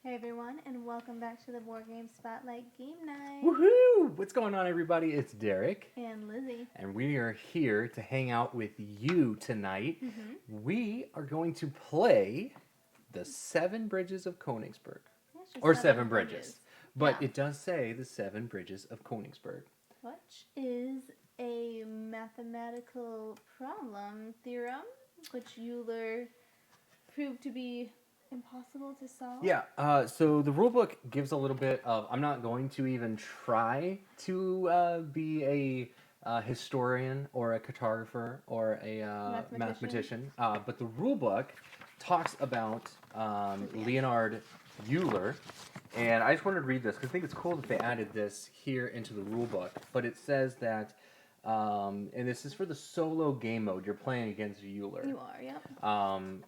Hey everyone, and welcome back to the Board Game Spotlight Game Night. Woohoo! What's going on, everybody? It's Derek. And Lizzie. And we are here to hang out with you tonight. We are going to play the Seven Bridges of Königsberg. Or Seven Bridges. But it does say the Seven Bridges of Königsberg. Which is a mathematical theorem, which Euler proved to be impossible to solve. Yeah, so the rulebook gives a little bit of... I'm not going to even try to be a historian or a cartographer or a mathematician. But the rulebook talks about Leonhard Euler. And I just wanted to read this because I think it's cool that they added this here into the rulebook. But it says that... and this is for the solo game mode. You're playing against Euler. You are, yep.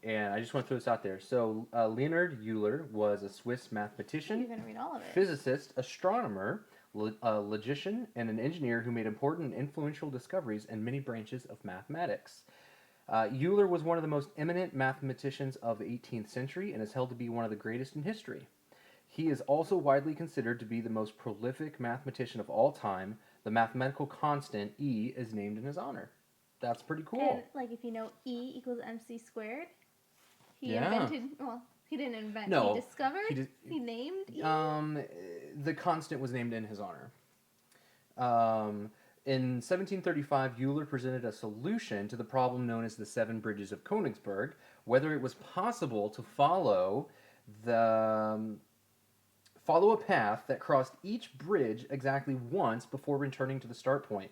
And I just want to throw this out there. So Leonhard Euler was a Swiss mathematician, You're going to read all of it. physicist, astronomer, logician, and an engineer who made important and influential discoveries in many branches of mathematics. Euler was one of the most eminent mathematicians of the 18th century and is held to be one of the greatest in history. He is also widely considered to be the most prolific mathematician of all time. The mathematical constant E is named in his honor. That's pretty cool. And, if you know E equals MC squared, he Yeah. he didn't invent, No, he discovered, he named E. The constant was named in his honor. In 1735, Euler presented a solution to the problem known as the Seven Bridges of Königsberg, whether it was possible to follow a path that crossed each bridge exactly once before returning to the start point.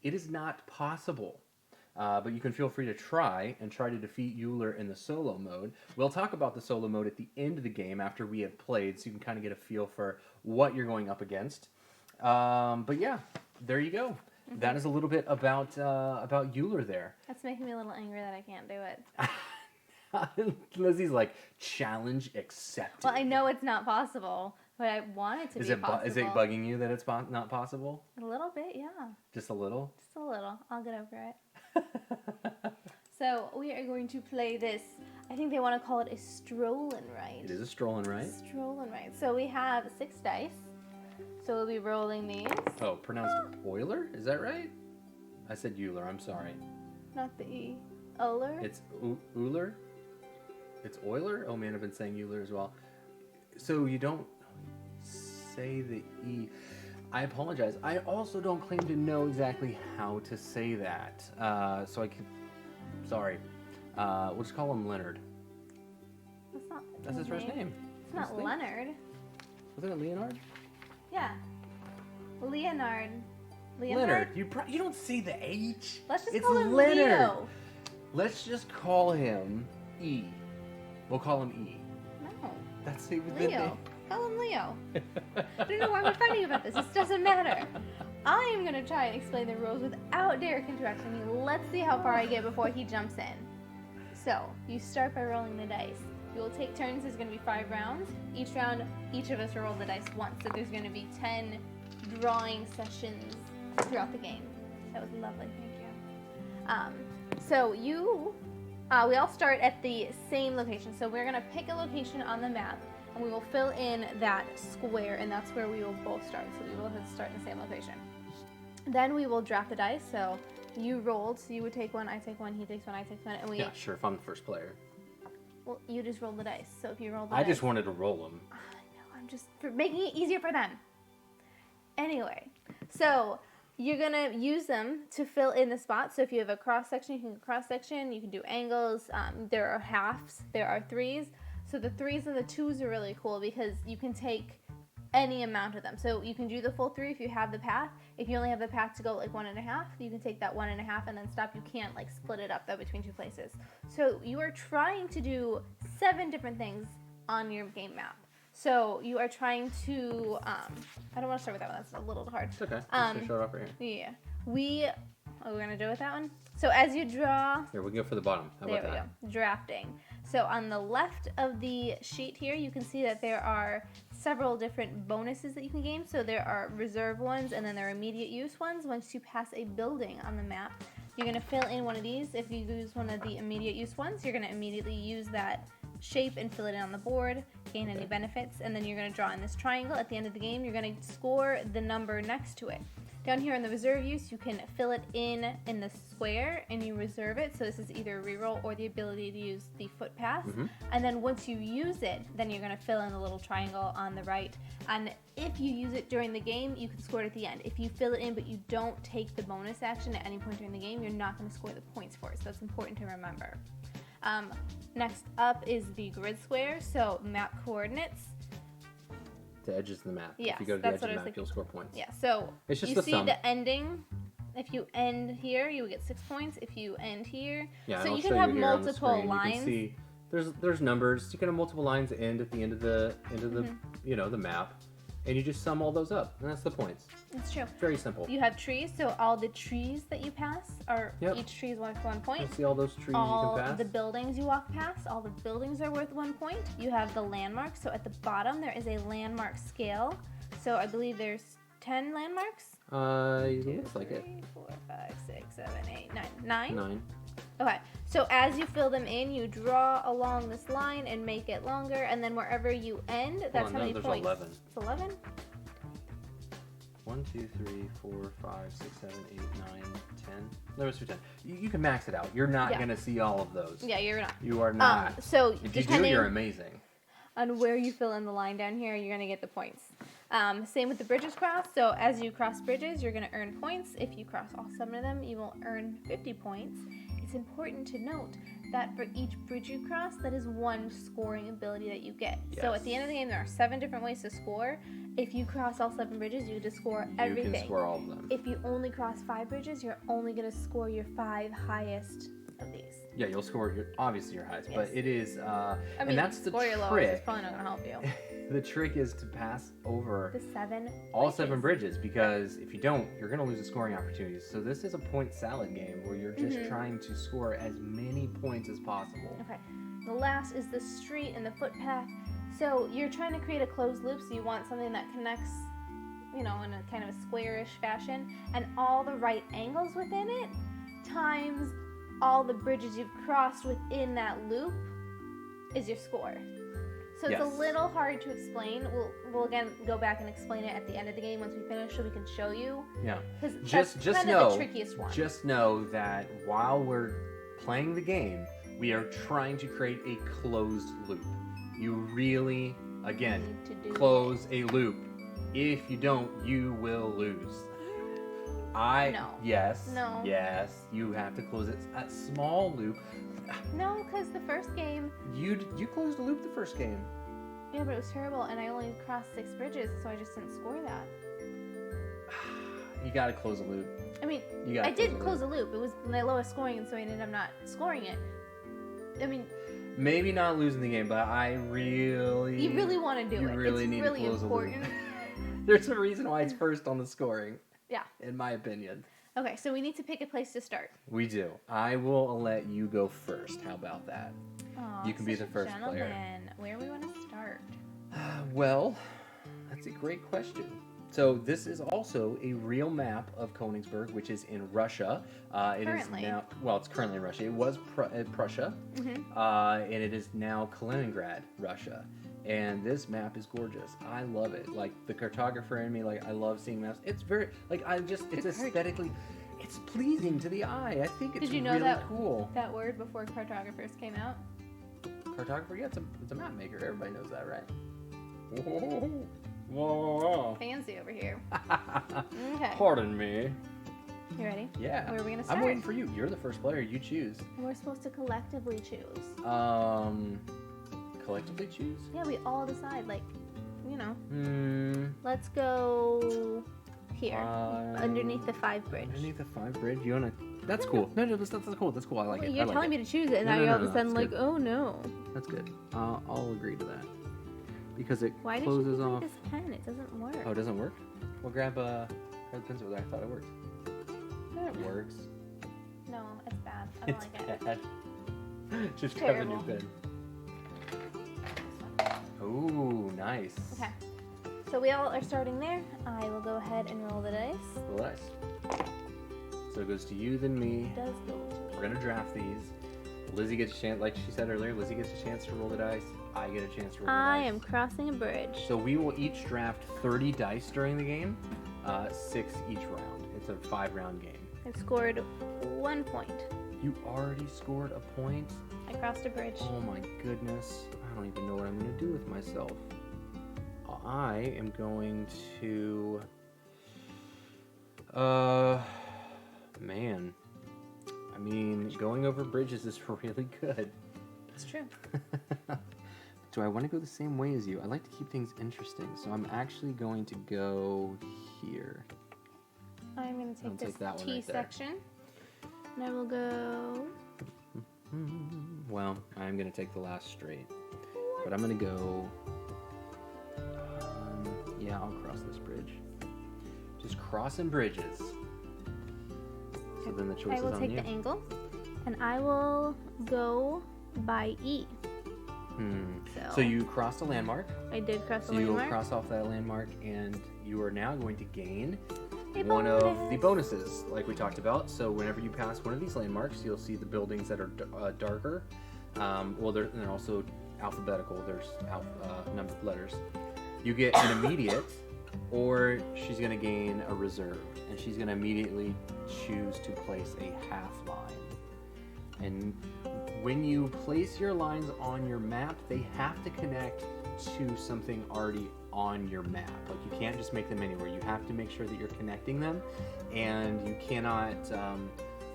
It is not possible, but you can feel free to try to defeat Euler in the solo mode. We'll talk about the solo mode at the end of the game after we have played, so you can kind of get a feel for what you're going up against. But yeah, there you go. That is a little bit about Euler there. That's making me a little angry that I can't do it. Lizzie's like, challenge accepted. Well, I know it's not possible, but I want it to be possible. Is it bugging you that it's not possible? A little bit, yeah. Just a little? Just a little. I'll get over it. So, we are going to play this, I think they want to call it a Strollenreit. It is a Strollenreit. Strollenreit. So, we have 6 dice. So, we'll be rolling these. Oh, pronounced Euler? Is that right? I said Euler, I'm sorry. Not the E. Euler? It's Euler? It's Euler? Oh man, I've been saying Euler as well. So you don't say the E. I apologize. I also don't claim to know exactly how to say that. So I can... Sorry. We'll just call him Leonard. That's his first name. It's not Leonard. Wasn't it Leonard? Yeah. Leonard. Leonard. You don't say the H. Let's just it's call him Leonard. Leo. Let's just call him E. We'll call him E. No. That's the Leo. Call him Leo. I don't know why we're fighting about this. This doesn't matter. I am going to try and explain the rules without Derek interrupting me. Let's see how far I get before he jumps in. So, you start by rolling the dice. You will take turns. There's going to be 5 rounds. Each round, each of us will roll the dice once. So there's going to be 10 drawing sessions throughout the game. That was lovely. Thank you. So we all start at the same location. So we're going to pick a location on the map, and we will fill in that square, and that's where we will both start. So we will start in the same location. Then we will draft the dice. So you rolled, so you would take one, I take one, he takes one, I take one, and we... Yeah, sure, if I'm the first player. Well, you just rolled the dice, so if you roll the I dice... just wanted to roll them. I know, I'm just making it easier for them. Anyway, so... You're going to use them to fill in the spots. So if you have a cross-section, you can do cross-section. You can do angles. There are halves. There are threes. So the threes and the twos are really cool because you can take any amount of them. So you can do the full 3 if you have the path. If you only have the path to go 1.5, you can take that 1.5 and then stop. You can't split it up though between 2 places. So you are trying to do 7 different things on your game map. So you are trying to, I don't want to start with that one, that's a little hard. It's okay, I'm just going to show it off right here. Yeah. We're going to do it with that one? So as you draw. Here, we go for the bottom. How about that? There we go, drafting. So on the left of the sheet here, you can see that there are several different bonuses that you can gain. So there are reserve ones, and then there are immediate use ones. Once you pass a building on the map, you're going to fill in one of these. If you use one of the immediate use ones, you're going to immediately use that shape and fill it in on the board. gain any benefits, and then you're going to draw in this triangle. At the end of the game, you're going to score the number next to it. Down here in the reserve use, you can fill it in the square and you reserve it. So this is either a reroll or the ability to use the footpath. And then once you use it, then you're going to fill in the little triangle on the right. And if you use it during the game, you can score it at the end. If you fill it in but you don't take the bonus action at any point during the game, you're not going to score the points for it. So that's important to remember. Next up is the grid square. So map coordinates. The edges of the map. Yes, if you go to the edge of the map, you'll score points. Yeah, so it's just you the see sum. the ending. If you end here, you would get 6 points. If you end here, yeah, so I'll you show can have you here on the multiple screen. lines. You can see there's numbers. You can have multiple lines end at the end of the you know, the map, and you just sum all those up, and that's the points. It's true. Very simple. You have trees, so all the trees that you pass are each tree is worth 1 point. You see all those trees all you can pass. The buildings you walk past, all the buildings are worth 1 point. You have the landmarks, so at the bottom there is a landmark scale. So I believe there's 10 landmarks. It looks like it. 3, 4, 5, 6, 7, 8, 9. 9. Okay, so as you fill them in, you draw along this line and make it longer, and then wherever you end, that's how many there's points. 11. It's 11? 1, 2, 3, 4, 5, 6, 7, 8, 9, 10. There was 10. You can max it out. You're not going to see all of those. Yeah, you're not. You are not. So if you do, depending you're amazing. on where you fill in the line down here, you're going to get the points. Same with the bridges crossed. So as you cross bridges, you're going to earn points. If you cross all 7 of them, you will earn 50 points. It's important to note that for each bridge you cross, that is 1 scoring ability that you get. Yes. So at the end of the game, there are 7 different ways to score. If you cross all 7 bridges, you just score everything. You can score all of them. If you only cross 5 bridges, you're only going to score your 5 highest of these. Yeah, you'll score obviously your highest, but it is, I mean, and that's the score your lowest trick. is probably not going to help you. The trick is to pass over The 7 all 7 bridges, because if you don't, you're going to lose the scoring opportunities. So this is a point salad game where you're just trying to score as many points as possible. Okay. The last is the street and the footpath. So you're trying to create a closed loop, so you want something that connects, you know, in a kind of a squarish fashion, and all the right angles within it times all the bridges you've crossed within that loop is your score. So it's a little hard to explain. We'll again go back and explain it at the end of the game once we finish, so we can show you. Yeah. Because Just that's kind know, of the trickiest one. Just know that while we're playing the game, we are trying to create a closed loop. You really, again, Need to do close a loop. If you don't, you will lose. No. Yes. No. Yes. You have to close it. A small loop. No, because the first game. You closed the loop the first game. Yeah, but it was terrible, and I only crossed 6 bridges, so I just didn't score that. You gotta close a loop. I mean, I did close a loop. It was my lowest scoring, and so I ended up not scoring it. I mean, maybe not losing the game, but I really. You really want to do it. Really it's need really to close important. a loop. There's a reason why it's first on the scoring. Yeah. In my opinion. Okay, so we need to pick a place to start. We do. I will let you go first. How about that? Aw, You can be such the a first player. gentleman. Where do we want to start? Well, that's a great question. So this is also a real map of Königsberg, which is in Russia. Currently. It is now, well, it's currently in Russia. It was Prussia, and it is now Kaliningrad, Russia. And this map is gorgeous. I love it. Like, the cartographer in me, like, I love seeing maps. It's very, like, it's aesthetically, it's pleasing to the eye. I think it's Did you know really that, cool. that word before cartographers came out? Cartographer? Yeah, it's a map maker. Everybody knows that, right? Whoa. Whoa. Fancy over here. Okay. Pardon me. You ready? Yeah. Where are we going to start? I'm waiting for you. You're the first player. You choose. We're supposed to collectively choose. Collectively choose? Yeah, we all decide, like, you know. Let's go here, underneath the 5 bridge. Underneath the 5 bridge? You wanna? That's cool. No, that's cool. That's cool. I like it. You're telling me to choose it, and now you're all of a sudden like, good. oh no. That's good. I'll agree to that because it Why closes did you off. this pen? It doesn't work. Oh, it doesn't work? Well, grab the pencil. I thought it worked. It works. No, it's bad. I don't like it. Bad. Just Terrible. grab a new pen. Ooh, nice. Okay. So we all are starting there. I will go ahead and roll the dice. Roll dice. So it goes to you, then me. It does go to me. We're gonna draft these. Lizzie gets a chance, like she said earlier, Lizzie gets a chance to roll the dice. I get a chance to roll the dice. I am crossing a bridge. So we will each draft 30 dice during the game, 6 each round. It's a 5-round game. I've scored 1 point. You already scored a point? I crossed a bridge. Oh my goodness. I don't even know what I'm going to do with myself. I am going to... man. I mean, going over bridges is really good. It's true. Do I want to go the same way as you? I like to keep things interesting, so I'm actually going to go here. I'm going to take this that one T right there. section. And I will go... Well, I'm going to take the last straight. But I'm going to go... yeah, I'll cross this bridge. Just crossing bridges. So then the choice is on you. I will take the angle. And I will go by E. So you crossed a landmark. I did cross a So landmark. you'll cross off that landmark, and you are now going to gain A one of bonus. the bonuses, like we talked about. So whenever you pass one of these landmarks, you'll see the buildings that are darker. Well, they're also alphabetical. There's numbered letters. You get an immediate, or she's going to gain a reserve, and she's going to immediately choose to place a half line. And when you place your lines on your map, they have to connect to something already on your map. Like, you can't just make them anywhere. You have to make sure that you're connecting them, and you cannot,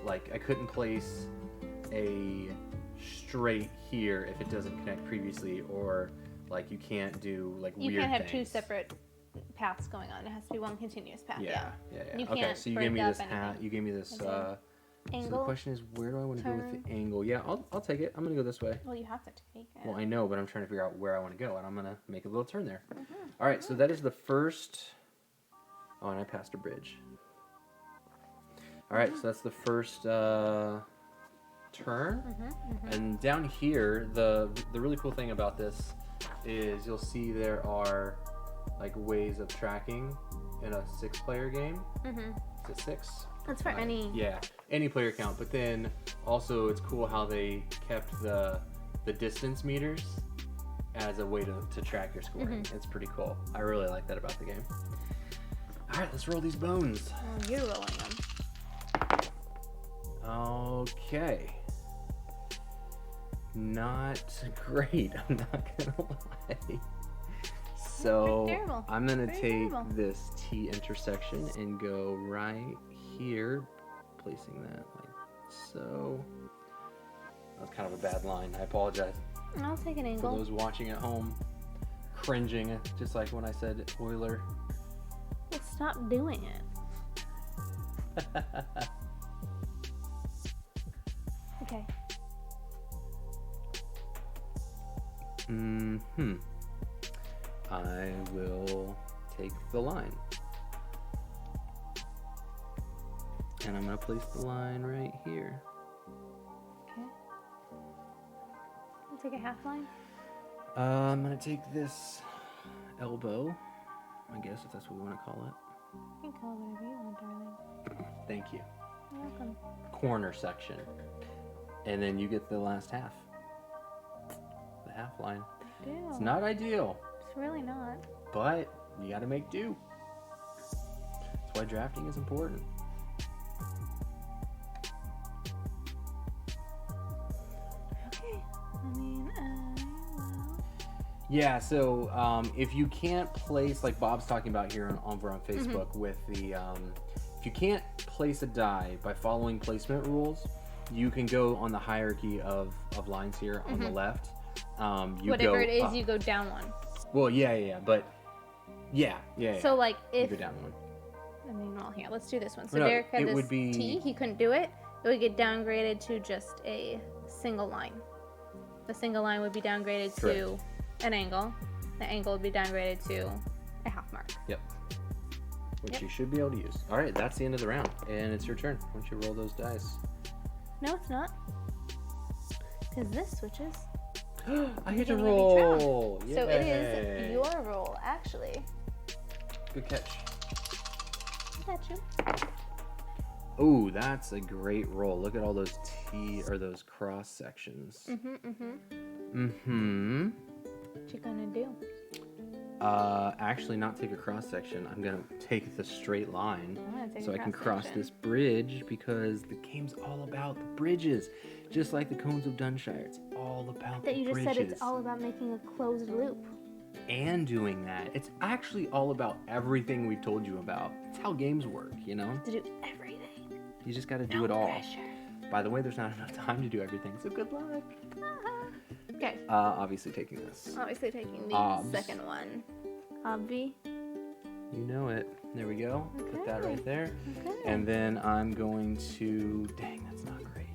like, I couldn't place a straight here if it doesn't connect previously, or like you can't do like You weird can't have things. 2 separate paths going on. It has to be one continuous path. Yeah. You Okay, can't so you break gave me up this hat. anything. You gave me this. Okay. So the Angle. question is, where do I want to go with Turn. the angle? Yeah, I'll take it. I'm gonna go this way. Well, you have to take it. Well, I know, but I'm trying to figure out where I want to go, and I'm gonna make a little turn there. All right, so that is the first. Oh, and I passed a bridge. All right, so that's the first turn. And down here, the really cool thing about this is you'll see there are like ways of tracking in a 6-player game. Is it 6? That's for any. Yeah, any player count. But then also it's cool how they kept the distance meters as a way to track your scoring. It's pretty cool. I really like that about the game. All right, let's roll these bones. Oh, you're rolling them. Okay. Not great, I'm not gonna lie. So terrible. I'm gonna Very take terrible. this T intersection and go right here, placing that like so. That's kind of a bad line. I apologize I'll take an for angle. those watching at home, cringing, just like when I said Euler. Well, stop doing it. Okay. I will take the line. And I'm going to place the line right here. Okay. I'll take a half line. I'm going to take this elbow, I guess, if that's what we want to call it. You can call it whatever you want, darling. Thank you. You're welcome. Corner section. And then you get the last half. The half line. I do. It's not ideal, It's really not. but you got to make do. That's why drafting is important. Okay. I mean, well. Yeah, so if you can't place, like Bob's talking about here over on Facebook with the, if you can't place a die by following placement rules, you can go on the hierarchy of lines here on the left. You Whatever go it is, up. you go down one. Well, yeah, but yeah. So, like, You if. go down one. I mean, well, here, let's do this one. So, No, Derek had it this would be- T. He couldn't do it. It would get downgraded to just a single line. The single line would be downgraded to an angle. The angle would be downgraded to a half mark. Yep. Which Yep. you should be able to use. All right, that's the end of the round, and it's your turn. Why don't you roll those dice? No, it's not. Because this switches. I get to beginning of each round. roll. So it Yay. is your roll, actually. Good catch. I got you. Oh, that's a great roll. Look at all those those cross sections. Mm-hmm. What you gonna do? Actually not take a cross section. I'm gonna take the straight line Take so a I can cross cross-section. this bridge because the game's all about the bridges. Just like the Cones of Dunshire, it's all about That the you just bridges. said it's all about making a closed loop. And doing that. It's actually all about everything we've told you about. It's how games work, you know? To do everything. You just gotta do No it all. pressure. By the way, there's not enough time to do everything, so good luck. Okay. Obviously taking this. Obviously taking the Obs. second one. Obvi. You know it. There we go. Put that Okay. right there. Okay. And then I'm going to... Dang, that's not great.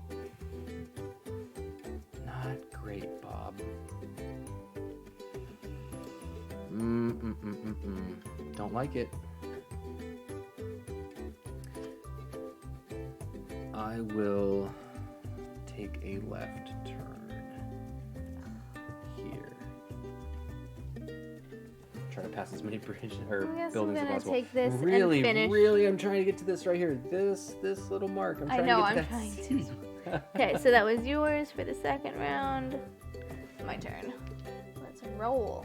Not great, Bob. Don't like it. I will take a left turn here. Try to pass as many bridges or I guess buildings I'm as gonna possible. take this really, and finish. really, I'm trying to get to this right here. This little mark. I'm I trying know, to I'm get to trying that to. C. Okay, so that was yours for the second round. My turn. Let's roll.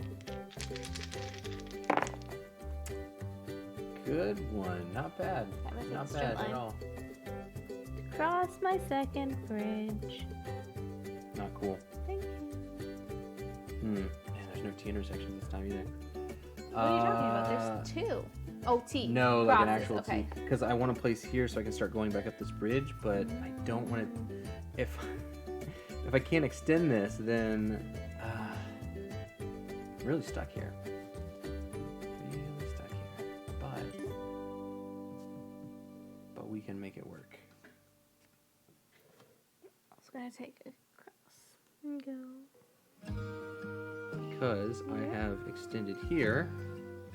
Good one. Not bad. Okay, I'm gonna Not take a bad straight at line. all. Cross my second bridge. Not cool. Thank you. Man, there's no T intersection this time either. What are you talking about? There's two. Oh, T. No, like an Crosses, actual okay. T. Because I want to place here so I can start going back up this bridge, but I don't want to. If I can't extend this, then I'm really stuck here. Really stuck here. But we can make it work. I was gonna take a cross and go. Because I have extended here,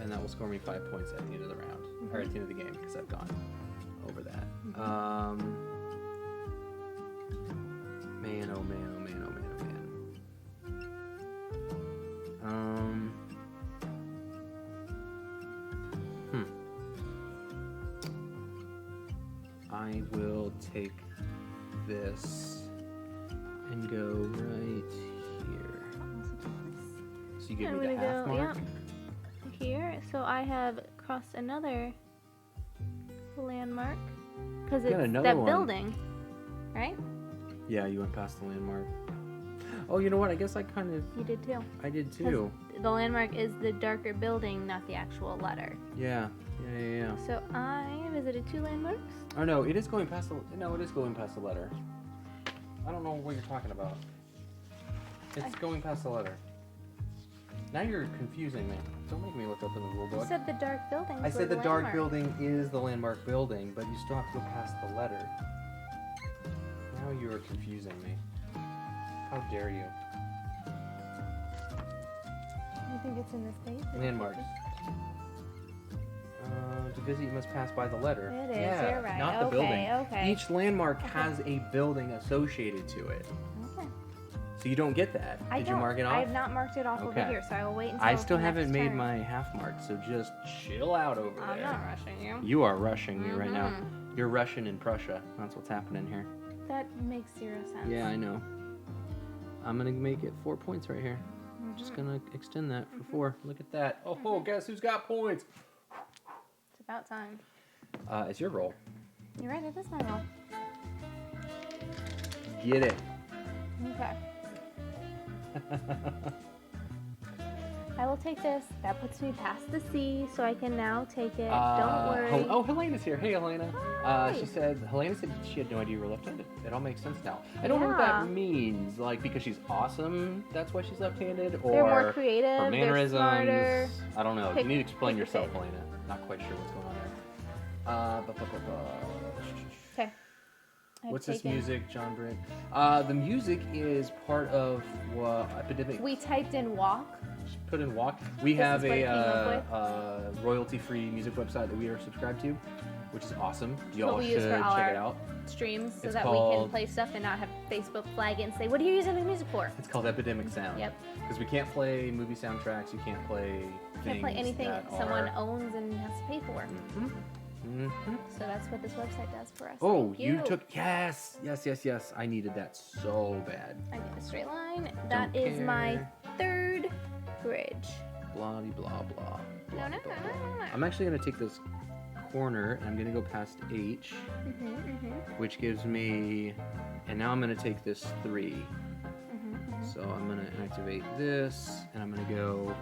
and that will score me 5 points at the end of the round, or at the end of the game, because I've gone over that. Man, oh man, oh man, oh man, oh man. I will take this and go right here. So you give I'm me the gonna half go, mark? Here, so I have crossed another landmark because got it's another that one. building, right? Yeah, you went past the landmark. Oh, you know what? I guess I You did too. did 'Cause too. the landmark is the darker building, not the actual letter. Yeah. So I visited two landmarks. Oh no, it is going past the. No, it is going past the letter. I don't know what you're talking about. It's going past the letter. Now you're confusing me. Don't make me look up in the rule You book. said the dark building. I said the dark building is the landmark building, but you still have to go past the letter. Now you are confusing me. How dare you? You think it's in this page? Landmarks. To visit, you must pass by the letter. It is, Yeah, you're right. not the Okay, building. okay. Each landmark has a building associated to it. Okay. So you don't get that. I Did don't. you mark it off? I have not marked it off Okay. over here, so I will wait until I still the next haven't made turn. my half mark, so just chill out over I'm there. not rushing you. You are rushing me right now. Mhm. You're Russian in Prussia. That's what's happening here. That makes 0 sense. Yeah, I know. I'm gonna make it 4 points right here. I'm just gonna extend that for 4. Look at that. Oh, guess who's got points? It's about time. It's your roll. You're right, it is my roll. Get it. Okay. I will take this. That puts me past the C, so I can now take it. Don't worry. Helena's here. Hey, Helena. Hi. Helena said she had no idea you were left-handed. It all makes sense now. I don't know what Yeah. that means. Like, because she's awesome, that's why she's left-handed? Or They're more creative. her They're mannerisms? smarter. I don't know. Pick- you need to explain pick a yourself, pick. Helena. Not quite sure what's going on there. Okay. I've What's this taken- music, John Britt? The music is part of Epidemic. We typed in walk. Put in walk. We This have is what it came a up royalty-free music website that we are subscribed to, which is awesome. Y'all what we should use for all check our it out. streams so It's that we can called- play stuff and not have Facebook flag it and say, what are you using the music for? It's called Epidemic Sound. Yep. Because we can't play movie soundtracks. You can't play. Can't play things anything that someone are- owns and has to pay for. Mhm. Mm-hmm. So that's what this website does for us. Oh, Thank you took... Yes. I needed that so bad. I did a straight line. That Don't is my care. third bridge. Blah, blah, blah. No. I'm actually going to take this corner and I'm going to go past H, which gives me... And now I'm going to take this 3. So I'm going to activate this and I'm going to go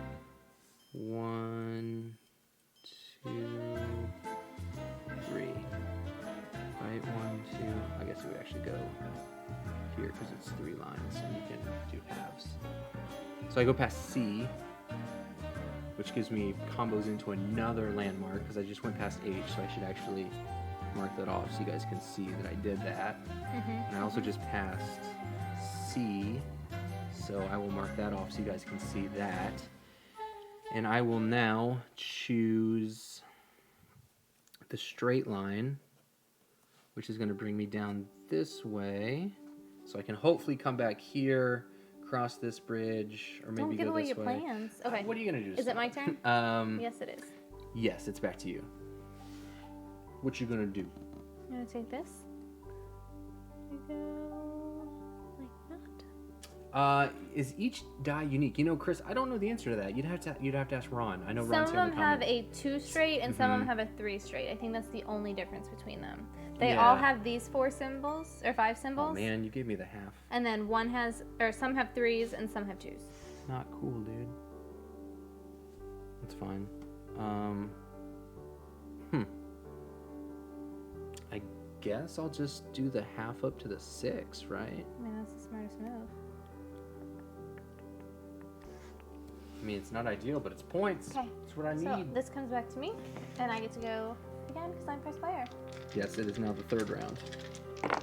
1, 2, 3. Right, 1, 2. I guess it would actually go here because it's 3 lines and you can do halves. So I go past C, which gives me combos into another landmark because I just went past H, so I should actually mark that off so you guys can see that I did that. And I also just passed C, so I will mark that off so you guys can see that. And I will now choose the straight line, which is going to bring me down this way, so I can hopefully come back here, cross this bridge, or maybe Don't give go away this your way. plans. Okay. What are you going to do? Is it my turn? Yes, it is. Yes, it's back to you. What you going to do? I'm going to take this. We go like that. Is each die unique? You know, Chris, I don't know the answer to that. You'd have to ask Ron. I know Some Ron's of here in them the have comments. a 2 straight and some of them have a 3 straight. I think that's the only difference between them. They Yeah. all have these 4 symbols or 5 symbols. Oh man, you gave me the half. And then one has, or some have 3s and some have 2s. Not cool, dude. That's fine. I guess I'll just do the half up to the 6, right? I mean, that's the smartest move. I mean, it's not ideal, but it's points. Okay. That's what I So need. this comes back to me, and I get to go again because I'm first player. Yes, it is now the 3rd round. Okay.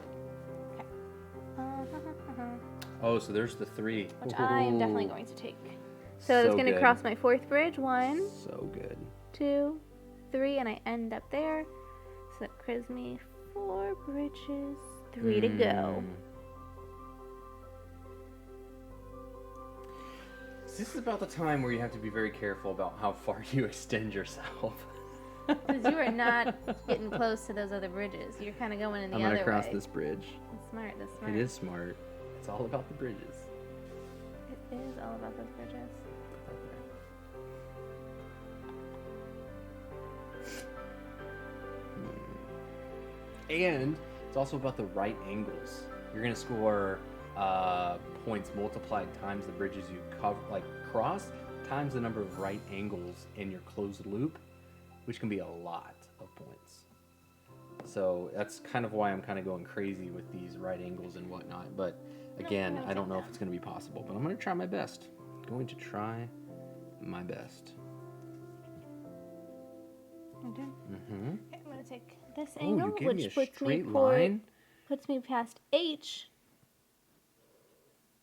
Oh, so there's the 3. Which I am definitely going to take. So it's going to good. cross my 4th bridge. 1, So good. 2, 3, and I end up there. So that gives me 4 bridges, 3 to go. This is about the time where you have to be very careful about how far you extend yourself. Because you are not getting close to those other bridges. You're kind of going in the I'm other gonna cross way. this bridge. That's smart. That's smart. It is smart. It's all about the bridges. It is all about those bridges. And it's also about the right angles. You're gonna score points multiplied times the bridges you cross times the number of right angles in your closed loop, which can be a lot of points. So that's kind of why I'm kind of going crazy with these right angles and whatnot. But again, I don't know if it's going to be possible, but I'm going to try my best. Going to try my best. Okay, I'm going to take this Oh, angle, you gave me a which puts straight me line. puts me past H.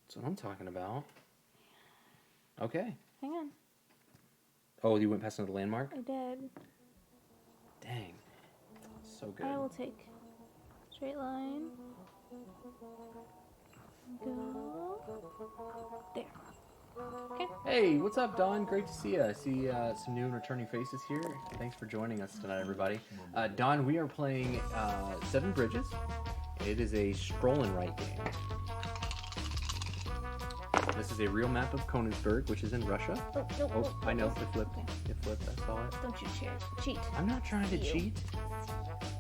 That's what I'm talking about. Okay. Hang on. Oh, you went past another landmark? I did. Dang. So good. I will take straight line. Go there. Okay. Hey, what's up, Don? Great to see you. I see some new and returning faces here. Thanks for joining us tonight, everybody. Don, we are playing 7 Bridges. It is a scroll and write game. This is a real map of Königsberg, which is in Russia. Oh, I know. It flipped. Okay. It flipped. I saw it. Don't you cheat. I'm not trying to You. cheat.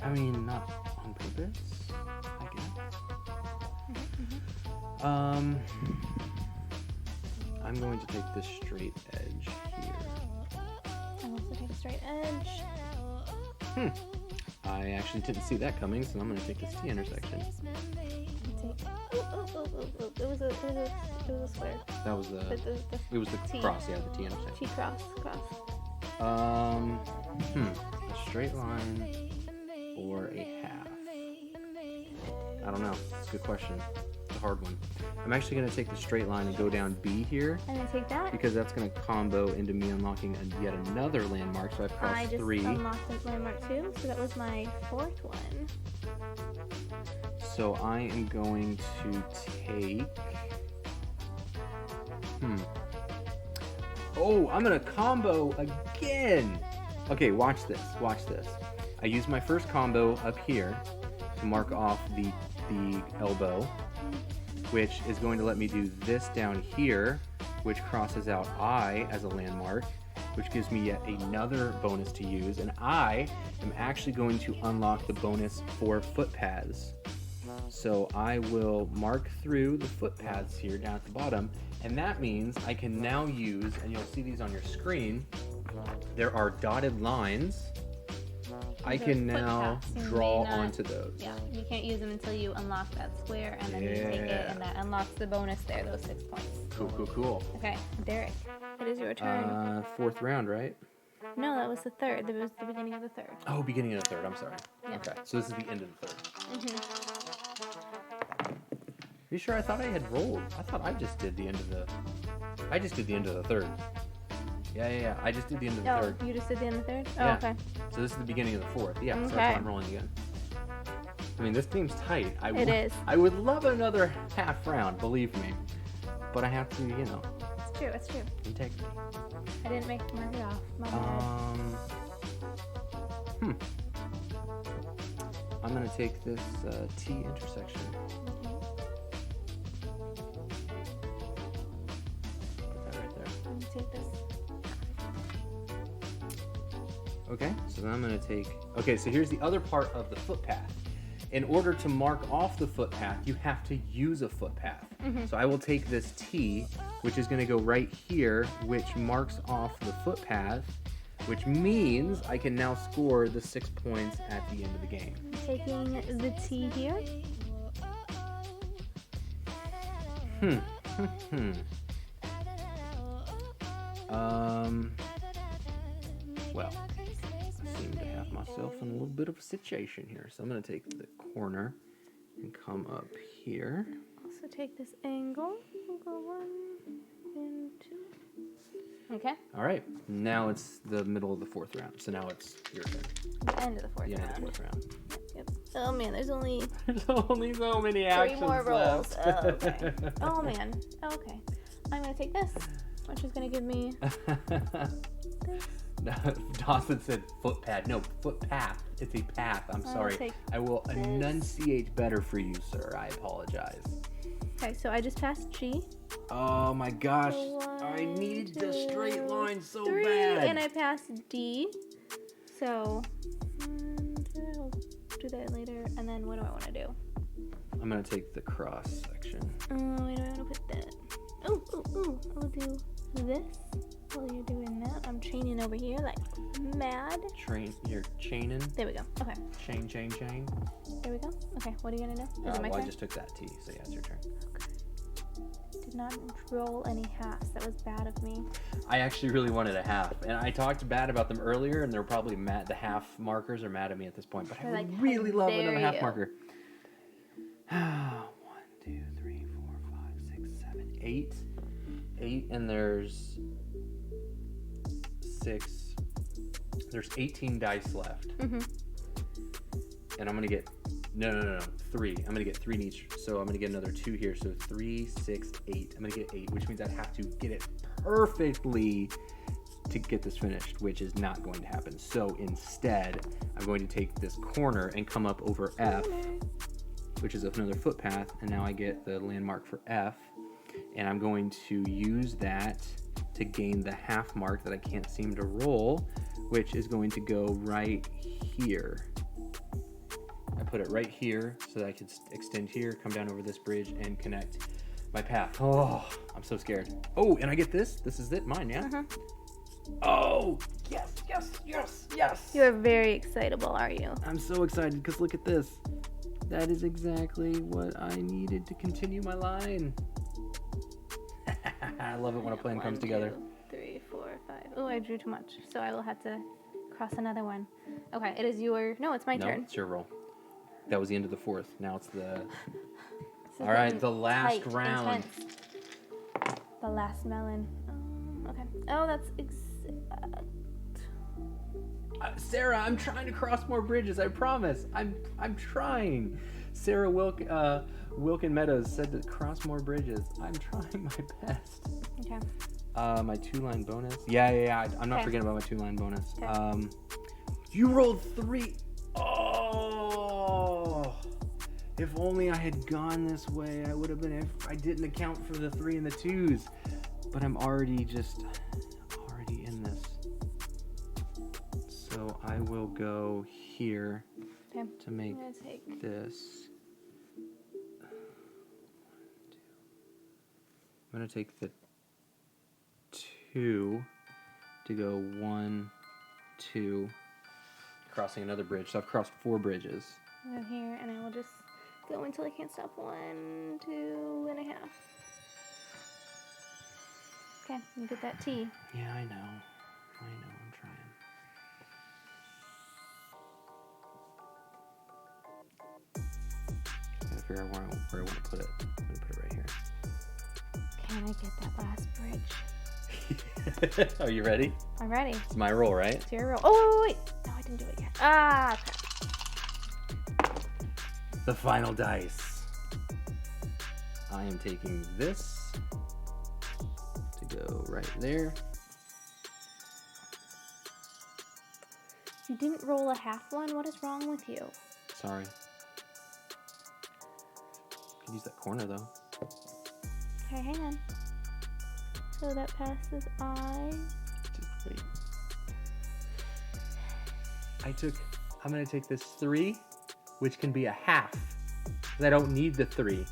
I mean, not on purpose, I guess. I'm going to take this straight edge here. I'll also take a straight edge. I actually didn't see that coming, so I'm going to take this T intersection. It was a square. That was the The it was the T. cross, yeah, the T intersection. T cross. A straight line or a half? I don't know. It's a good question. It's a hard one. I'm actually going to take the straight line and go down B here And then take that. because that's going to combo into me unlocking yet another landmark. So I've I crossed just 3. unlocked the landmark 2, so that was my 4th one. So I am going to take... Oh, I'm going to combo again! Okay, watch this. Watch this. I use my first combo up here to mark off the elbow, which is going to let me do this down here, which crosses out I as a landmark, which gives me yet another bonus to use. And I am actually going to unlock the bonus for footpaths. So I will mark through the footpaths here down at the bottom, and that means I can now use, and you'll see these on your screen, there are dotted lines. I can now draw onto those. Yeah, you can't use them until you unlock that square, and then you take it, and that unlocks the bonus there, those 6 points. Cool. Okay, Derek, it is your turn. Fourth round, right? No, that was the third. That was the beginning of the third. Oh, beginning of the third. I'm sorry. Yeah. Okay, so this is the end of the third. Mm-hmm. Are you sure? I thought I had rolled. I thought I just did the end of the. I just did the end of the third. Yeah. I just did the end of the third. Oh, you just did the end of the third? Oh, Yeah. okay. So this is the beginning of the fourth. Yeah, so that's Okay. why I'm rolling again. I mean, this game's tight. It is. I would love another half round, believe me. But I have to, It's true. integrity. I didn't make mark it off. My bad. I'm gonna take this T intersection. Put that right there. Let me take this. Okay, so then I'm gonna take. Okay, so here's the other part of the footpath. In order to mark off the footpath, you have to use a footpath. So I will take this T, which is gonna go right here, which marks off the footpath, which means I can now score the 6 points at the end of the game. Taking the T here. Well, I seem to have myself in a little bit of a situation here. So I'm going to take the corner and come up here. Also take this angle. We'll go 1 and 2. Okay. All right. Now it's the middle of the fourth round. So now it's your turn. The end of the fourth The end round. of the fourth round. Yep. Oh man, there's only There's only so many 3 actions more rolls. left. Oh, okay. Oh man. Okay. I'm gonna take this, which is gonna give me this. Dawson said footpad. No, footpath. It's a path. I'm I'll sorry. take I will enunciate better for you, sir. I apologize. Okay, so I just passed G. Oh my gosh. One, I needed the straight line so 3, bad. and I passed D. So I'll do that later. And then what do I want to do? I'm going to take the cross section. Where do I want to put that? Oh. I'll do this while you're doing that. I'm chaining over here like mad. You're chaining. There we go. Okay. Chain. There we go. Okay, what are you gonna do? Is it my I turn? just took that T, so yeah, it's your turn. Did not roll any halves. That was bad of me. I actually really wanted a half, and I talked bad about them earlier, and they're probably mad. The half markers are mad at me at this point, but They're I like, would really "How love dare another half you." marker. 1, 2, 3, 4, 5, 6, 7, 8. 8, and there's 6. There's 18 dice left. Mm-hmm. And I'm gonna get no 3. I'm gonna get 3 in each, so I'm gonna get another 2 here. So 3, 6, 8. I'm gonna get 8, which means I have to get it perfectly to get this finished, which is not going to happen. So instead, I'm going to take this corner and come up over F, which is another footpath, and now I get the landmark for F, and I'm going to use that to gain the half mark that I can't seem to roll, which is going to go right here. I put it right here so that I can extend here, come down over this bridge, and connect my path. Oh, I'm so scared. Oh, and I get this. This is it, mine, yeah? Uh-huh. Oh, yes. You are very excitable, are you? I'm so excited because look at this. That is exactly what I needed to continue my line. I love it when a plan comes together. 2, 3, 4, 5. Oh, I drew too much, so I will have to cross another one. Okay, it is your. No, it's my No, turn. it's your roll. That was the end of the fourth. Now it's the. This is All right, getting the last tight, round. intense. The last melon. Okay. Oh, that's Sarah, I'm trying to cross more bridges. I promise. I'm trying. Sarah Wilkin Meadows said to cross more bridges. I'm trying my best. Okay. My 2-line bonus. Yeah. I'm not Okay. forgetting about my 2-line bonus. Okay. You rolled 3. Oh! If only I had gone this way, I would have been. I didn't account for the 3 and the 2s, but I'm already in this. So I will go here to make this. I'm gonna take the 2 to go 1, 2, crossing another bridge. So I've crossed 4 bridges. I'll go here, and I will just go until I can't stop. 1, 2.5. Okay, you get that T. Yeah, I know. I'm trying. Gotta figure out where I want to put it. I'm gonna put it right here. Can I get that last bridge? Are you ready? I'm ready. It's my roll, right? It's your roll. Oh, wait. No, I didn't do it yet. Ah, crap. The final dice. I am taking this to go right there. You didn't roll a half one? What is wrong with you? Sorry. Could use that corner though. Okay, hang on. So that passes I. Just wait. I'm gonna take this 3, which can be a half. Because I don't need the 3.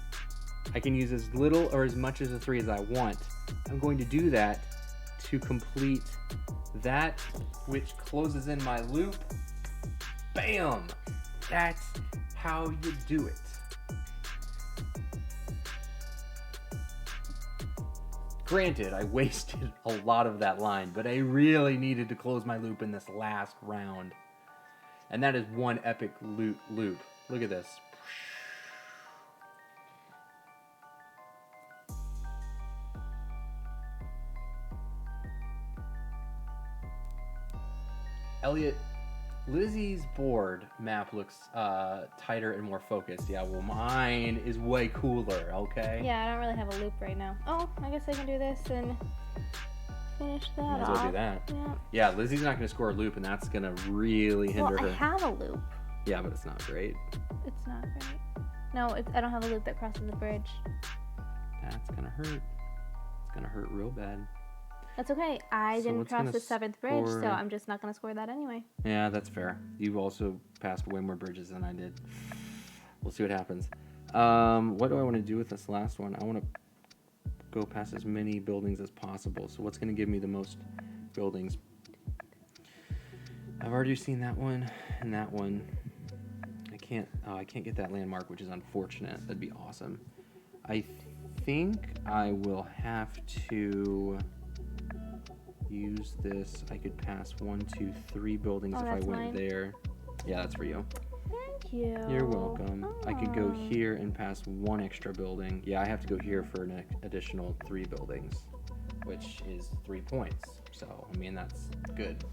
I can use as little or as much as the 3 as I want. I'm going to do that to complete that which closes in my loop. Bam! That's how you do it. Granted, I wasted a lot of that line, but I really needed to close my loop in this last round. And that is one epic loop. Look at this. Elliot, Lizzie's board map looks tighter and more focused. Yeah, well, mine is way cooler, okay? Yeah, I don't really have a loop right now. Oh, I guess I can do this and finish that Might as well do that. Yeah. Yeah, Lizzie's not going to score a loop, and that's going to really hinder Well, her. I have a loop. Yeah, but it's not great. It's not great. No, I don't have a loop that crosses the bridge. That's going to hurt. It's going to hurt real bad. That's okay. I So didn't what's cross gonna the 7th bridge, score- so I'm just not going to score that anyway. Yeah, that's fair. You've also passed way more bridges than I did. We'll see what happens. What do I want to do with this last one? I want to go past as many buildings as possible. So what's going to give me the most buildings? I've already seen that one and that one. I can't get that landmark, which is unfortunate. That'd be awesome. I think I will have to use this. I could pass 1, 2, 3 buildings if I went mine. there. Yeah, that's for you. Thank you. You're welcome. I could go Oh. here and pass 1 extra building. Yeah, I have to go here for an additional 3 buildings, which is 3 points. So, I mean, that's good.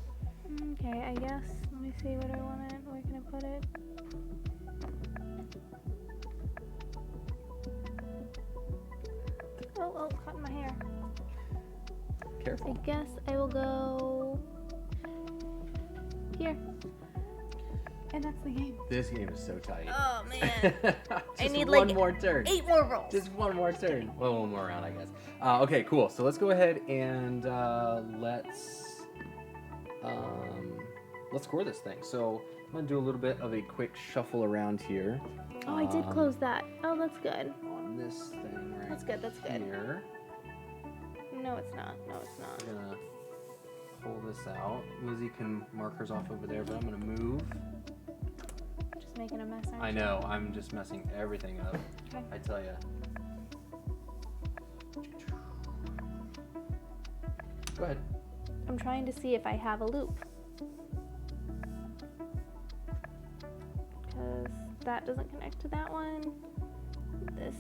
Okay, I guess. Let me see what I want it. Where can I put it? Oh, caught in my hair. I Careful. guess I will go here. And that's the game. This game is so tight. Oh, man. Just need, one like, more turn. 8 more rolls. Just one more turn. Well, one more round, I guess. Okay, cool. So let's go ahead and let's score this thing. So I'm gonna do a little bit of a quick shuffle around here. Oh, I did close that. Oh, that's good. On this thing right That's good, that's good. here. No, it's not. No, it's not. I'm gonna pull this out. Lizzie can mark hers off over there, but I'm gonna move. Just making a mess, aren't I you? know, I'm just messing everything up. Okay. I tell ya. Go ahead. I'm trying to see if I have a loop. Because that doesn't connect to that one. I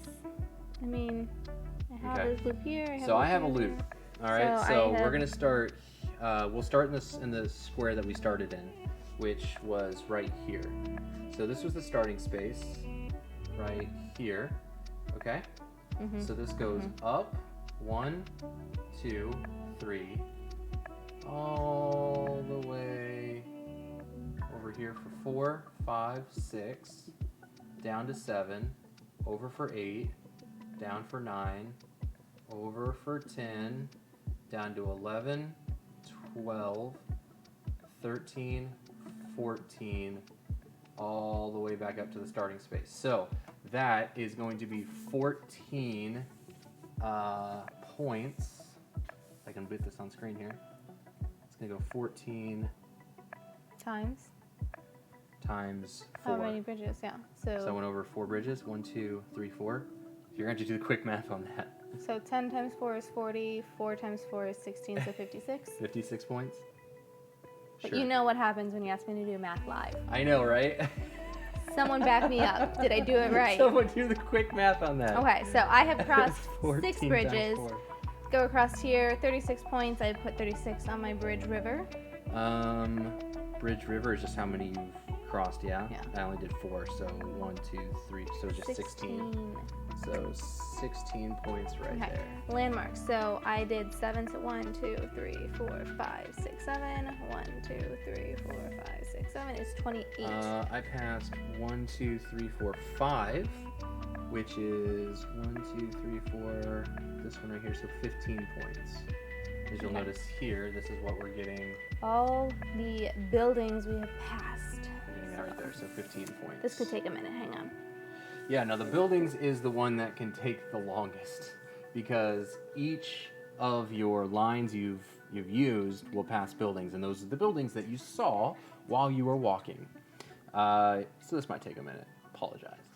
have Okay. this loop here. So I have a loop. All right. So I we're have- gonna start. We'll start in the square that we started in, which was right here. So this was the starting space, right here. Okay. Mhm. So this goes up 1, 2, 3, all the way over here for 4, 5, 6, down to 7, over for 8, down for 9, over for 10, down to 11, 12, 13, 14, all the way back up to the starting space. So that is going to be 14 points. I can put this on screen here. It's going to go 14 Times 4. how many bridges? Yeah. So So I went over 4 bridges. 1, 2, 3, 4. You're going to have to do the quick math on that. So 10 times 4 is 40. 4 times 4 is 16, so 56. 56 points? But Sure. you know what happens when you ask me to do math live. I know, right? Someone back me up. Did I do it right? Someone do the quick math on that. Okay, so I have crossed 14 6 times bridges. 4. Go across here, 36 points. I put 36 on my bridge river. Bridge River is just how many you've crossed, yeah? Yeah. I only did 4, so 1, 2, 3, so just 16. So 16 points right Okay. there. Landmarks. So I did 7, so 1, 2, 3, 4, 5, 6, 7. 1, 2, 3, 4, 5, 6, 7 is 28. I passed 1, 2, 3, 4, 5, which is 1, 2, 3, 4, this one right here, so 15 points. As you'll Okay. notice here, this is what we're getting. All the buildings we have passed. We're getting that right there, so 15 points. This could take a minute. Hang on. Yeah, now the buildings is the one that can take the longest because each of your lines you've used will pass buildings, and those are the buildings that you saw while you were walking. So this might take a minute. Apologize.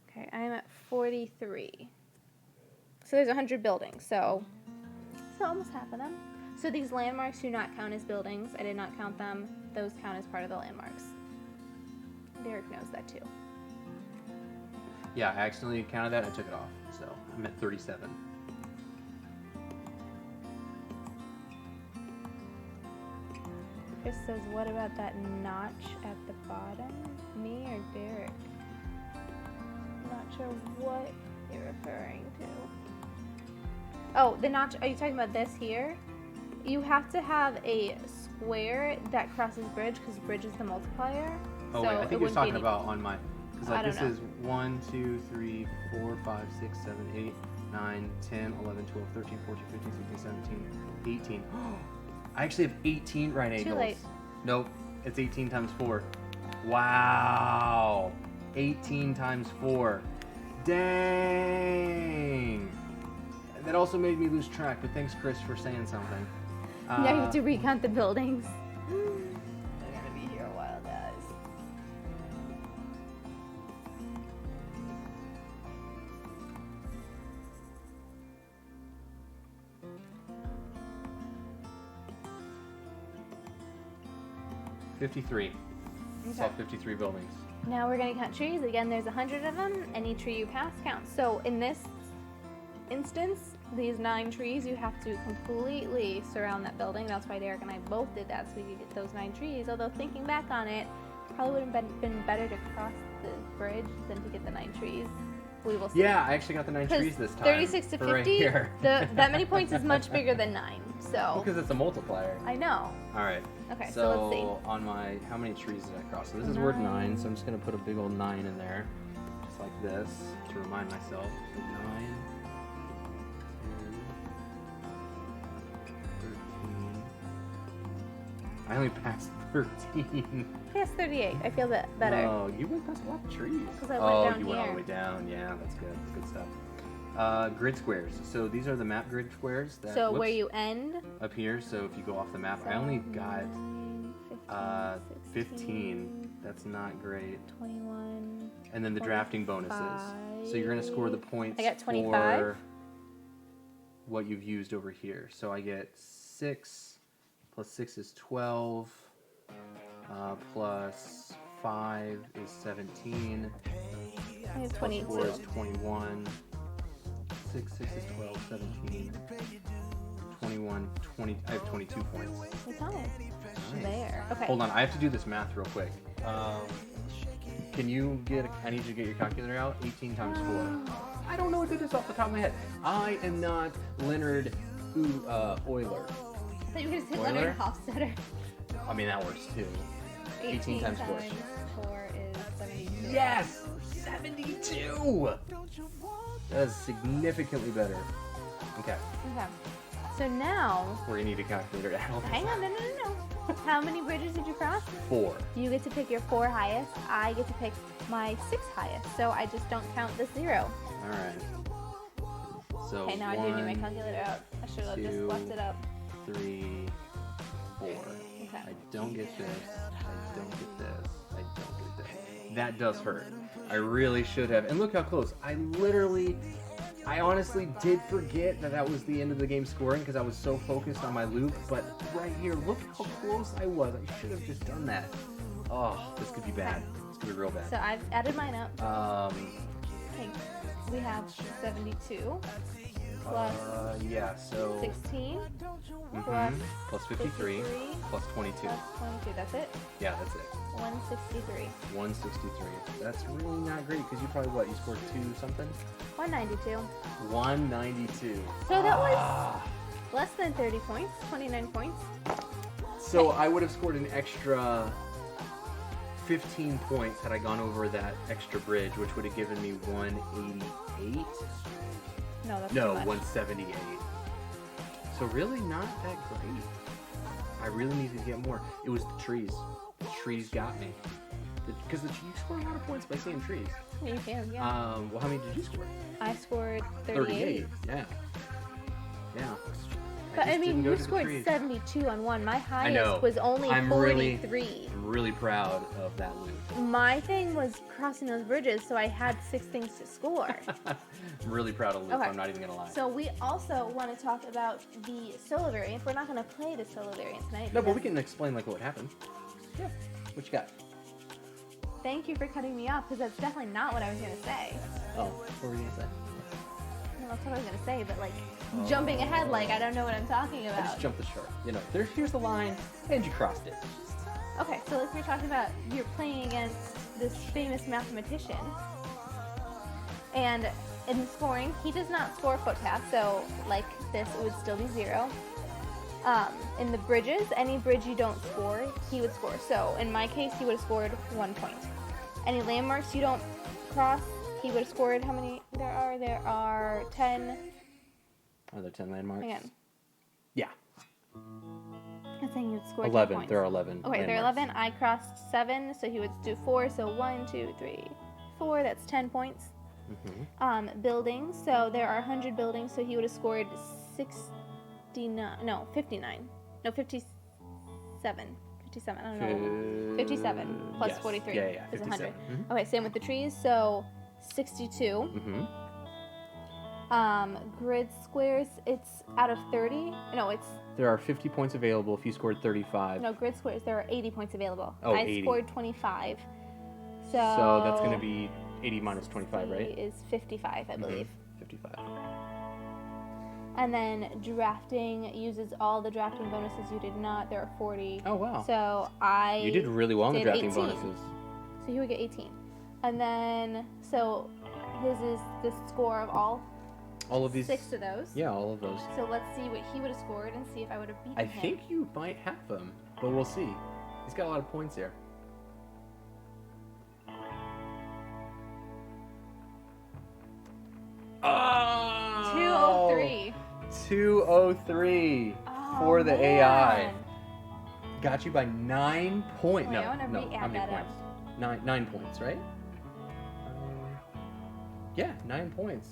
Okay, I'm at 43. So there's 100 buildings, so almost half of them. So these landmarks do not count as buildings. I did not count them. Those count as part of the landmarks. Derek knows that too. Yeah, I accidentally counted that and I took it off, so I'm at 37. Chris says, what about that notch at the bottom? Me or Derek? Not sure what you're referring to. Oh, the notch, are you talking about this here? You have to have a square that crosses bridge because bridge is the multiplier. Oh, so wait, I it think you're wouldn't be talking any- about on my. Because I like don't this know. is 1, 2, 3, 4, 5, 6, 7, 8, 9, 10, 11, 12, 13, 14, 15, 16, 17, 18. I actually have 18 right angles. late. Nope, it's 18 times 4. Wow. 18 times 4. Dang. That also made me lose track, but thanks, Chris, for saying something. Now you have to recount the buildings. We're gonna be here a while, guys. $53. Saw Okay. 53 buildings. Now we're gonna count trees. Again, there's 100 of them. Any tree you pass counts. So in this instance, these 9 trees, you have to completely surround that building. That's why Derek and I both did that, so we could get those 9 trees. Although thinking back on it, probably would have been better to cross the bridge than to get the 9 trees. We will see. Yeah, I actually got the 9 Because trees this time. 36 to for right 50, here. that many points is much bigger than 9. So Because it's a multiplier. I know. All right. Okay, So, so let's see. on my, how many trees did I cross? So this is word 9, so I'm just going to put a big old 9 in there. Just like this, to remind myself. 9, 10, 13. I only passed 13. Yes, 38. I feel that better. Oh, you went past a lot of trees. 'Cause I went down you went all the here. way down. Yeah, that's good. That's good stuff. Grid squares. So these are the map grid squares. That, So where whoops, you end. up here. So if you go off the map, I only got 9, 15. That's not great. 21. And then the drafting bonuses. So you're gonna score the points I got 25. for what you've used over here. So I get 6 plus 6 is 12. Plus 5 is 17. I have Plus 22. 4 is 21. 6 is 12, 17. 21, 20. I have 22 points. It's on it. there. Okay. Hold on, I have to do this math real quick. Can you get? I need you to get your calculator out. 18 times 4. I don't know what to do this off the top of my head. I am not Leonard Euler. I thought you were going to say Euler? Leonard Hofstadter. I mean, that works too. 18 times 4. 4 is 72. Yes! 72! That is significantly better. Okay, Okay. So now, we're gonna need a calculator to help. hang on, no. How many bridges did you cross? 4. You get to pick your 4 highest. I get to pick my 6 highest. So I just don't count the 0. Alright. So, Okay, now I do need my calculator out. I should have just left it up. 3, 4. Okay. I don't get this. I don't get this. I don't get this. That does hurt. I really should have. And look how close. I honestly did forget that was the end of the game scoring because I was so focused on my loop. But right here, look how close I was. I should have just done that. Oh, this could be bad. This could be real bad. So I've added mine up. Okay. We have 72 plus yeah, so 16 plus plus 53 plus 22. plus 22. That's it? Yeah, that's it. 163. 163. That's really not great because you probably, you scored 2 something? 192. 192. So that was less than 30 points, 29 points. So I would have scored an extra 15 points had I gone over that extra bridge, which would have given me 188. No, that's No, too much. 178. So really not that great. I really needed to get more. It was the trees. The trees got me. Because you score a lot of points by seeing trees. Yeah, you can, yeah. Well, how many did you score? I scored 38. Yeah. Yeah. But I just mean, didn't go you to the scored trees. 72 on one. My know. highest was only I'm 43. I'm really proud of that loop. My thing was crossing those bridges, so I had 6 things to score. I'm really proud of loop. Okay. I'm not even gonna lie. So we also want to talk about the solo variant. We're not going to play the solo variant tonight. No, but we because- can explain like what happened. Yeah. What you got? Thank you for cutting me off, because that's definitely not what I was going to say. Oh, what were you gonna say? Well, that's what I was going to say, but jumping ahead, I don't know what I'm talking I about. just jumped the shark. Here's the line, and you crossed it. Okay, so if you're talking about you're playing against this famous mathematician, and in scoring, he does not score footpath, so like this, it would still be 0. In the bridges, any bridge you don't score, he would score. So in my case, he would have scored 1 point. Any landmarks you don't cross, he would have scored how many there are? There are 10. Are there 10 landmarks? Hang on. Yeah. I'm saying you would score 10 11. points. There are 11. Okay, there are landmarks. 11. I crossed 7, so he would do 4. So 1, 2, 3, 4. That's 10 points. Buildings. So there are 100 buildings, so he would have scored 59. No, 59. No, 57. 57. I don't know. 57 plus Yes. 43 Yeah, is 100. 57. Okay, same with the trees. So 62. Grid squares. It's out of 30. No, it's There are 50 points available if you scored 35. no grid squares. There are 80 points available. Oh, I 80. scored 25. So that's going to be 80 minus 25, right? Is 55, I believe. 55. And then drafting uses all the drafting bonuses. You did not. There are 40. Oh, wow. So You did really well in the did drafting 18. bonuses. So he would get 18. And then, so his is the score of all All of these. 6 of those. Yeah, all of those. So let's see what he would have scored and see if I would have beaten I him. think you might have them, but we'll see. He's got a lot of points here. Oh! 203. 203 Oh, for the AI. man. Got you by 9 points. Wait, I wanna No, re-add how many that points? 9 points, right? Yeah, 9 points.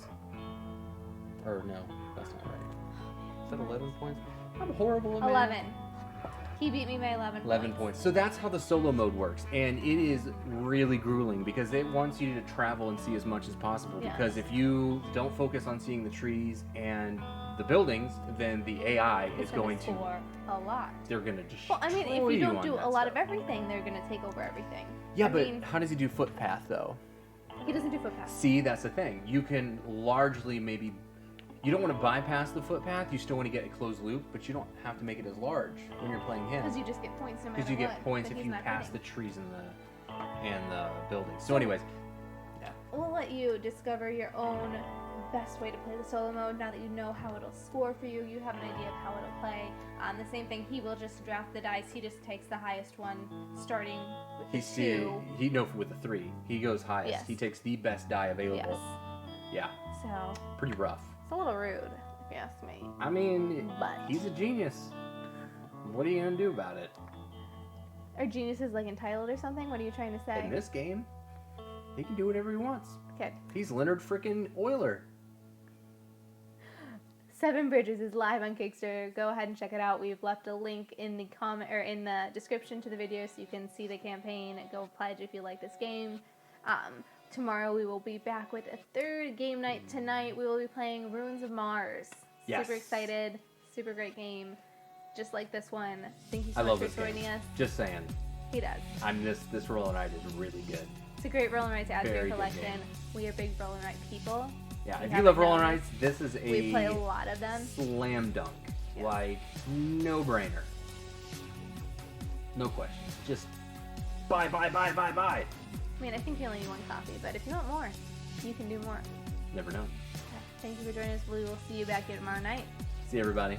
Or no, that's not right. Is that 11 points? I'm horrible at math. 11. He beat me by 11 11 points. So that's how the solo mode works. And it is really grueling because it wants you to travel and see as much as possible. Yes. Because if you don't focus on seeing the trees and the buildings, then the AI It's is going to, score a lot. they're going to just Well, I mean, if you don't do a lot of everything, they're going to take over everything. Yeah, I but mean, how does he do footpath though? he doesn't do footpath. See, that's the thing. You can largely maybe You don't want to bypass the footpath. You still want to get a closed loop, but you don't have to make it as large when you're playing him. Because you just get points no matter Because you what, get points but if he's you not pass hitting. the trees and the buildings. So anyways, yeah. We'll let you discover your own best way to play the solo mode now that you know how it'll score for you. You have an idea of how it'll play. The same thing, he will just draft the dice. He just takes the highest one, starting with the two. With the 3. He goes highest. Yes. He takes the best die available. Yes. Yeah. So, Pretty rough. it's a little rude, if you ask me. I mean, But he's a genius. What are you gonna do about it? are geniuses like entitled or something? What are you trying to say? In this game, he can do whatever he wants. Okay. He's Leonard frickin' Euler. Seven Bridges is live on Kickstarter. Go ahead and check it out. We've left a link in the comment or in the description to the video so you can see the campaign. Go pledge if you like this game. Tomorrow we will be back with a third game night. Tonight we will be playing Ruins of Mars. Yes. Super excited. Super great game. Just like this one. Thank you I so love much for this game. joining us. Just saying. He does. This Roll and Ride is really good. It's a great roll and ride to add to Very your good collection. game. We are big roll and ride people. Yeah, We if you haven't love Roll and done- Rides, this is a We play a lot of them. slam dunk. Yeah. Like, no brainer. No question. Just buy. I mean, I think you only need one copy, but if you want more, you can do more. Never know. Thank you for joining us. We will see you back here tomorrow night. See everybody.